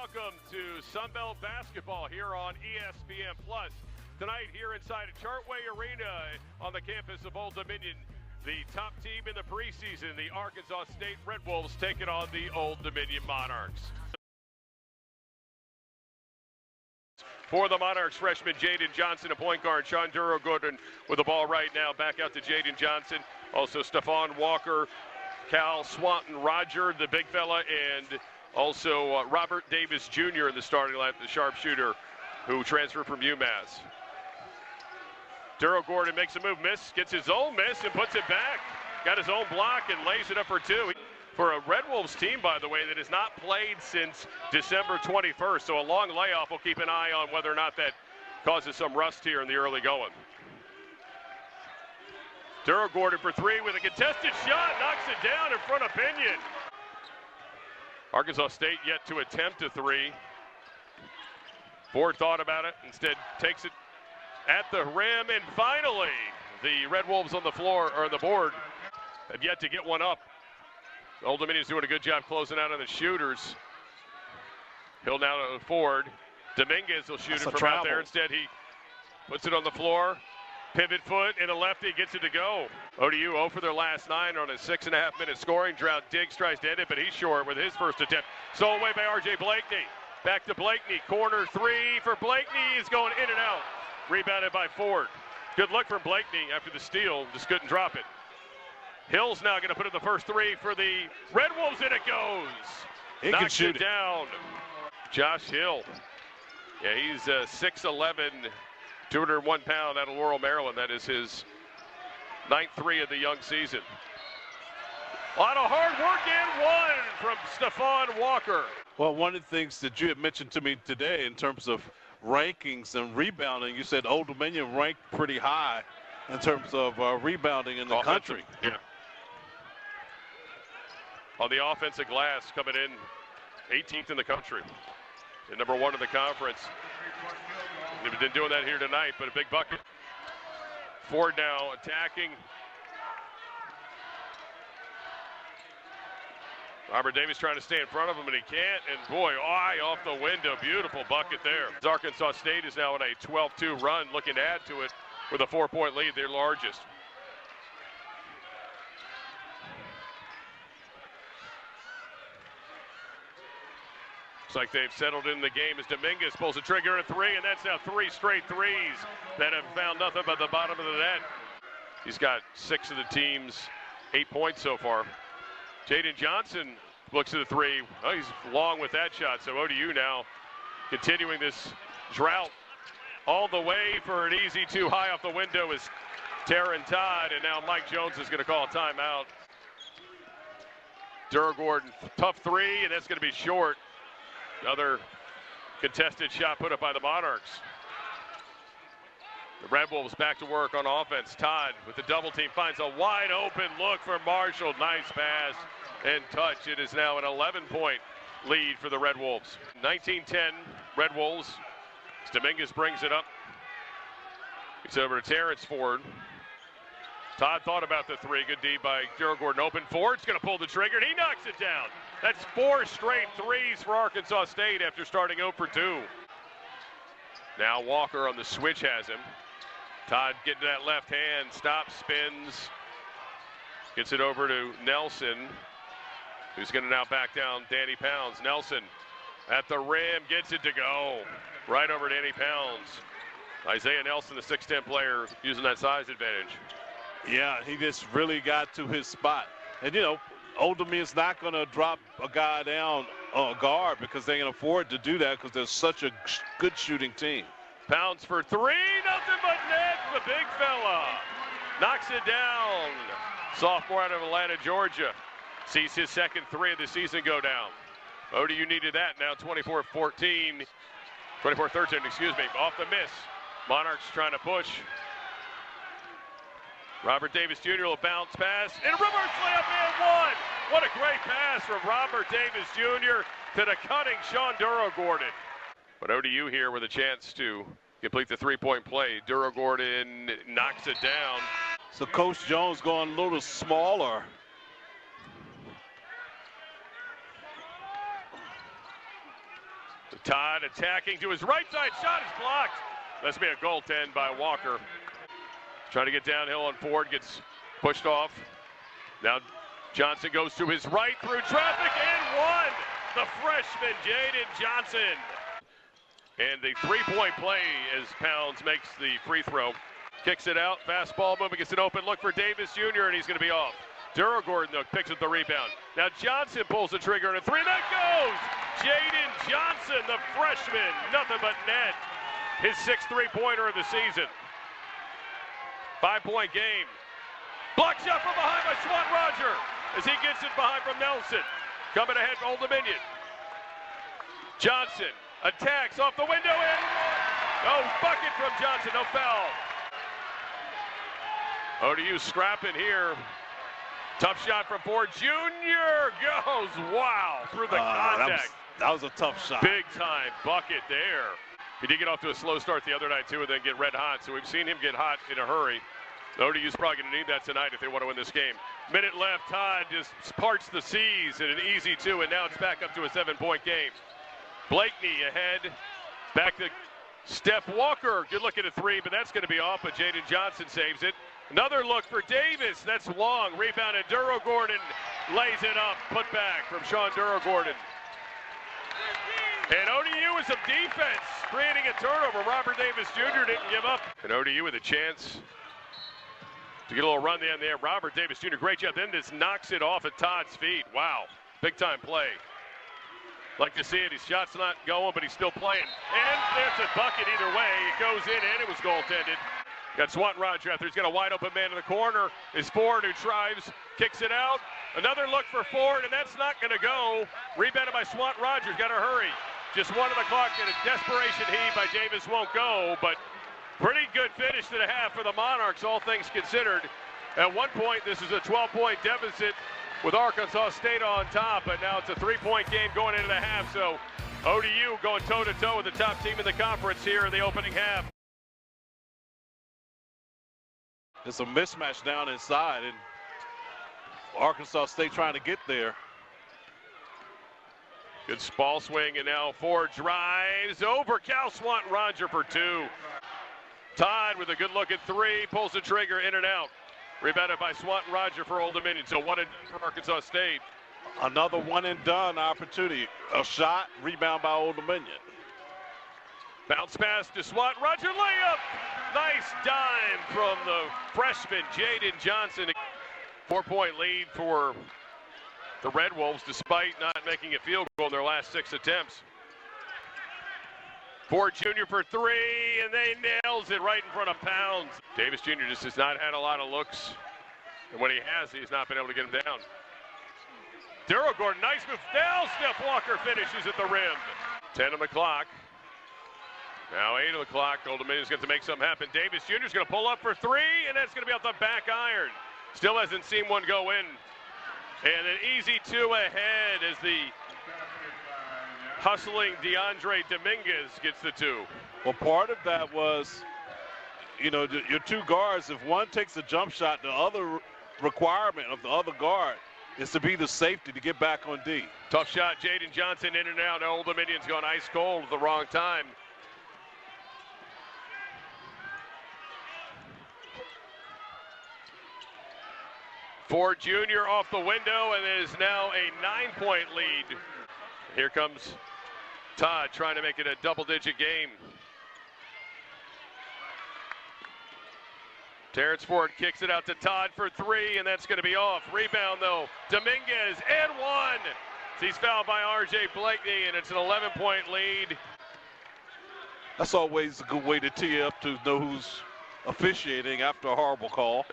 welcome to Sunbelt Basketball here on ESPN Plus. Tonight here inside of Chartway Arena on the campus of Old Dominion, the top team in the preseason, the Arkansas State Red Wolves, taking on the Old Dominion Monarchs. For the Monarchs, freshman Jaden Johnson, a point guard. Sean Duro-Gordon with the ball right now. Back out to Jaden Johnson. Also Stephon Walker, Cal Swanton, Roger, the big fella, and also Robert Davis Jr. in the starting lineup, the sharpshooter who transferred from UMass. Duro-Gordon makes a move, gets his own miss and puts it back. Got his own block and lays it up for two. For a Red Wolves team, by the way, that has not played since December 21st. So a long layoff. We'll keep an eye on whether or not that causes some rust here in the early going. Duro-Gordon for three with a contested shot, knocks it down in front of Pinion. Arkansas State yet to attempt a three. Ford thought about it, instead takes it at the rim, and finally the Red Wolves on the floor, or the board, have yet to get one up. Old Dominion's doing a good job closing out on the shooters. Hill now to Ford. Dominguez will shoot it from out there. Instead, he puts it on the floor. Pivot foot and a lefty, gets it to go. ODU 0 for their last 9 on a 6.5-minute scoring drought. Diggs tries to end it, but he's short with his first attempt. Stolen away by R.J. Blakeney. Back to Blakeney. Corner three for Blakeney. Is going in and out. Rebounded by Ford. Good look from Blakeney after the steal. Just couldn't drop it. Hill's now going to put in the first three for the Red Wolves, and it goes. He can shoot it down. Josh Hill. Yeah, he's 6'11", 201 pound out of Laurel, Maryland. That is his 9th three of the young season. A lot of hard work and one from Stephon Walker. Well, one of the things that you had mentioned to me today in terms of rankings and rebounding, you said Old Dominion ranked pretty high in terms of rebounding in the country. Yeah. On the offensive glass, coming in 18th in the country, and number 1 in the conference. They've been doing that here tonight, but a big bucket. Ford now attacking. Robert Davis trying to stay in front of him, and he can't. And boy, eye off the window. Beautiful bucket there. Arkansas State is now in a 12-2 run, looking to add to it with a 4-point lead, their largest. Looks like they've settled in the game as Dominguez pulls the trigger at three, and that's now 3 straight threes that have found nothing but the bottom of the net. He's got 6 of the team's 8 points so far. Jaden Johnson looks at the three. Oh, he's long with that shot. So ODU now continuing this drought all the way for an easy 2 high off the window is Taryn Todd, and now Mike Jones is going to call a timeout. Duro-Gordon, tough three, and that's going to be short. Another contested shot put up by the Monarchs. The Red Wolves back to work on offense. Todd with the double team finds a wide open look for Marshall. Nice pass and touch. It is now an 11-point lead for the Red Wolves. 19-10 Red Wolves. Dominguez brings it up. It's over to Terrence Ford. Todd thought about the three. Good D by Duro-Gordon. Open. Ford's going to pull the trigger, and he knocks it down. That's 4 straight threes for Arkansas State after starting 0 for 2. Now Walker on the switch has him. Todd getting that left hand, stops, spins, gets it over to Nelson, who's going to now back down Danny Pounds. Nelson at the rim, gets it to go. Right over Danny Pounds. Isaiah Nelson, the 6'10 player, using that size advantage. Yeah, he just really got to his spot. And, you know, Old Dominion's not going to drop a guy down guard because they can afford to do that because they're such a good shooting team. Pounds for three, nothing but net. The big fella knocks it down. Sophomore out of Atlanta, Georgia, sees his second three of the season go down. ODU needed that. Now 24-13, excuse me, off the miss. Monarchs trying to push. Robert Davis Jr. will bounce pass, and reverse layup and one. What a great pass from Robert Davis Jr. to the cutting Sean Duro-Gordon. But ODU here with a chance to complete the 3-point play. Duro-Gordon knocks it down. So Coach Jones going a little smaller. Todd attacking to his right side. Shot is blocked. That's be a goaltend by Walker. Trying to get downhill on Ford. Gets pushed off. Now Johnson goes to his right through traffic and one. The freshman Jaden Johnson. And the three-point play as Pounds makes the free throw. Kicks it out. Fastball moving. Gets an open look for Davis Jr. and he's going to be off. Duragordon though picks up the rebound. Now Johnson pulls the trigger and a three. That goes! Jaden Johnson, the freshman. Nothing but net. His sixth three-pointer of the season. 5-point game. Block shot from behind by Swan Roger as he gets it behind from Nelson. Coming ahead for Old Dominion. Johnson attacks off the window and no bucket from Johnson, no foul. ODU scrapping here. Tough shot from Ford Jr. goes, wow, through the contact. That was a tough shot. Big time bucket there. He did get off to a slow start the other night too and then get red hot, so we've seen him get hot in a hurry. ODU's probably going to need that tonight if they want to win this game. Minute left, Todd just parts the seas in an easy two, and now it's back up to a 7-point game. Blakeney ahead, back to Steph Walker. Good look at a three, but that's going to be off, but Jaden Johnson saves it. Another look for Davis, that's long. Rebound, and Duragordon lays it up. Put back from Sean Duragordon. And ODU with some defense, creating a turnover. Robert Davis Jr. didn't give up. And ODU with a chance to get a little run down there. Robert Davis Jr., great job. Then just knocks it off at Todd's feet. Wow, big time play. Like to see it. His shot's not going, but he's still playing. And there's a bucket either way. It goes in, and it was goaltended. Got Swanton Roger out there. He's got a wide open man in the corner. Is Ford who tries, kicks it out. Another look for Ford, and that's not going to go. Rebounded by Swanton Rogers. Got to hurry. Just 1 on the clock, and a desperation heave by Davis won't go, but pretty good finish to the half for the Monarchs, all things considered. At one point, this is a 12-point deficit with Arkansas State on top, but now it's a 3-point game going into the half, so ODU going toe-to-toe with the top team in the conference here in the opening half. It's a mismatch down inside, and Arkansas State trying to get there. Good ball swing, and now Ford drives over Cal Swanton Roger for two. Todd with a good look at three, pulls the trigger in and out. Rebounded by Swanton Roger for Old Dominion, so 1 and for Arkansas State. Another one and done opportunity. A shot, rebound by Old Dominion. Bounce pass to Swanton Roger, layup. Nice dime from the freshman Jaden Johnson. 4-point lead for the Red Wolves despite not making a field goal in their last 6 attempts. Ford Jr. for three, and they nails it right in front of Pounds. Davis Jr. just has not had a lot of looks, and when he has, he's not been able to get him down. Duragordon, nice move. Now Steph Walker finishes at the rim. 10 on the clock. Now 8 on the clock. Old Dominion's going to make something happen. Davis Jr. is going to pull up for three, and that's going to be off the back iron. Still hasn't seen one go in. And an easy two ahead as the hustling DeAndre Dominguez gets the two. Well, part of that was, you know, your two guards, if one takes a jump shot, the other requirement of the other guard is to be the safety to get back on D. Tough shot, Jaden Johnson in and out. Old Dominion's gone ice cold at the wrong time. Ford Jr. off the window, and it is now a 9-point lead. Here comes Todd trying to make it a double-digit game. Terrence Ford kicks it out to Todd for three, and that's going to be off. Rebound, though, Dominguez, and one. He's fouled by R.J. Blakeney, and it's an 11-point lead. That's always a good way to tee up to know who's officiating after a horrible call.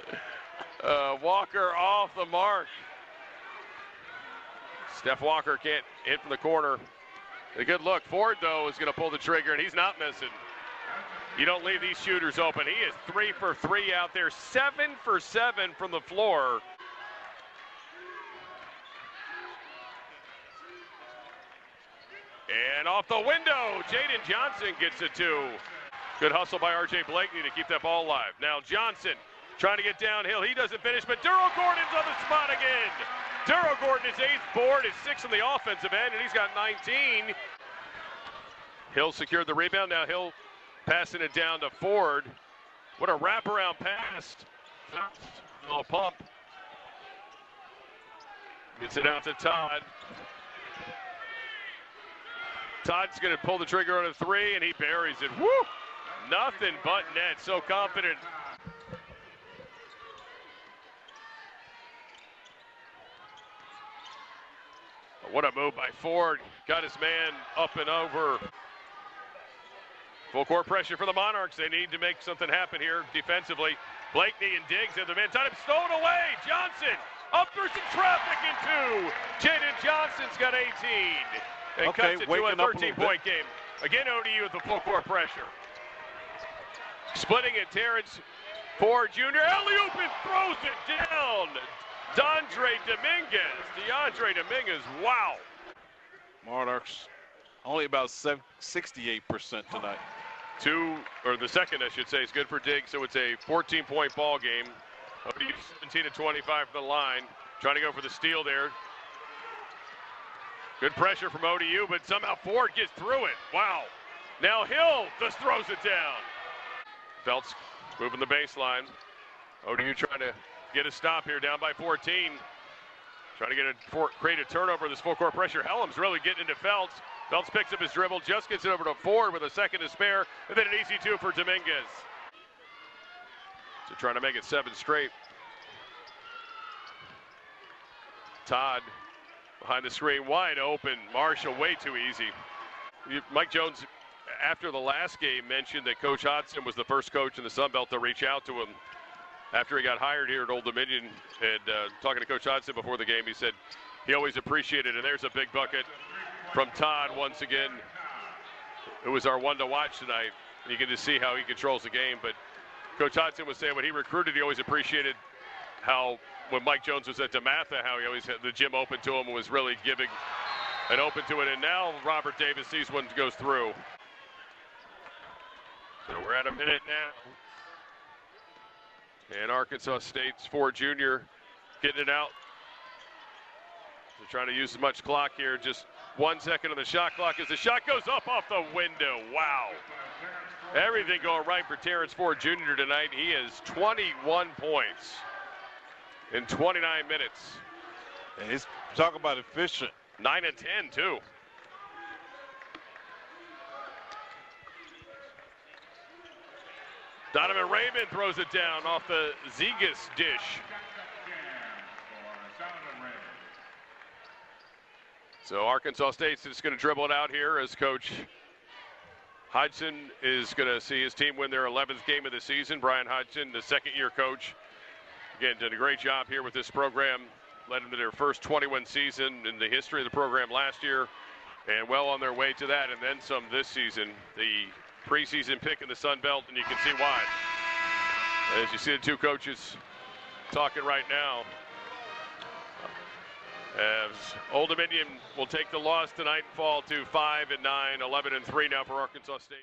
Walker off the mark. Steph Walker can't hit from the corner. A good look. Ford, though, is going to pull the trigger, and he's not missing. You don't leave these shooters open. He is 3 for 3 out there, 7 for 7 from the floor. And off the window, Jaden Johnson gets a two. Good hustle by R.J. Blakeney to keep that ball alive. Now Johnson trying to get downhill. He doesn't finish, but Duragordon's on the spot again. Duragordon is 8th board, is 6th on the offensive end, and he's got 19. Hill secured the rebound. Now Hill passing it down to Ford. What a wraparound pass. Little pump. Gets it out to Todd. Todd's going to pull the trigger on a three, and he buries it. Woo! Nothing but net. So confident. What a move by Ford. Got his man up and over. Full court pressure for the Monarchs. They need to make something happen here defensively. Blakeney and Diggs have the man. Time stolen away. Johnson up through some traffic in two. Jaden Johnson's got 18. And cuts it to a 13-point game. Again, ODU with the full court pressure. Splitting it, Terrence Ford Jr. Alley-oop and throws it down. DeAndre Dominguez, wow. Monarchs only about 68% tonight. The second, I should say, is good for Diggs, so it's a 14-point ball game. ODU 17-25 for the line. Trying to go for the steal there. Good pressure from ODU, but somehow Ford gets through it. Wow. Now Hill just throws it down. Feltz moving the baseline. ODU trying to get a stop here, down by 14. Trying to create a turnover, this full court pressure. Hellam's really getting into Feltz. Feltz picks up his dribble, just gets it over to Ford with a second to spare, and then an easy two for Dominguez. So trying to make it 7 straight. Todd behind the screen, wide open. Marshall, way too easy. Mike Jones, after the last game, mentioned that Coach Hodgson was the first coach in the Sun Belt to reach out to him after he got hired here at Old Dominion. And talking to Coach Hodgson before the game, he said he always appreciated it. And there's a big bucket from Todd once again, who was our one to watch tonight. And you can just see how he controls the game. But Coach Hodgson was saying when he recruited, he always appreciated how, when Mike Jones was at DeMatha, how he always had the gym open to him and was really giving and open to it. And now Robert Davis sees one goes through. So we're at a minute now. And Arkansas State's Ford Jr. getting it out. They're trying to use as much clock here. Just 1 second on the shot clock as the shot goes up off the window. Wow. Everything going right for Terrence Ford Jr. tonight. He has 21 points in 29 minutes. And he's talking about efficient. 9 and 10, too. Donovan Raymond throws it down off the Zegas dish. So Arkansas State's just going to dribble it out here as Coach Hodgson is going to see his team win their 11th game of the season. Brian Hodgson, the second-year coach, again, did a great job here with this program. Led them to their first 21 season in the history of the program last year, and well on their way to that, and then some this season. The preseason pick in the Sun Belt, and you can see why. As you see the two coaches talking right now. As Old Dominion will take the loss tonight and fall to 5-9, 11-3 now for Arkansas State.